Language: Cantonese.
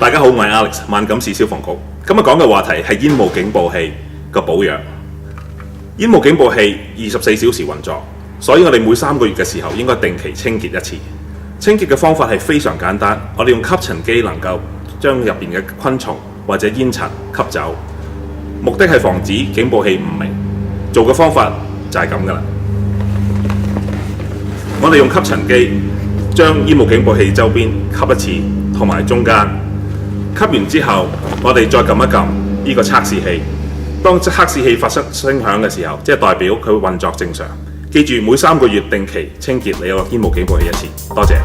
大家好，我係 Alex， 萬錦市消防局。今日講嘅話題係煙霧警報器嘅保養。煙霧警報器24小時運作，所以我哋每3個月嘅時候應該定期清潔一次。清潔嘅方法係非常簡單，我哋用吸塵機能夠將入邊嘅昆蟲或者煙塵吸走，目的係防止警報器誤鳴。做嘅方法就係咁噶啦。我哋用吸塵機將煙霧警報器周邊吸一次，同埋中間吸完之後，我哋再撳一撳呢個測試器。當測試器發生聲響嘅時候，即係代表佢運作正常。記住每3個月定期清潔你個煙霧警報器一次。多謝。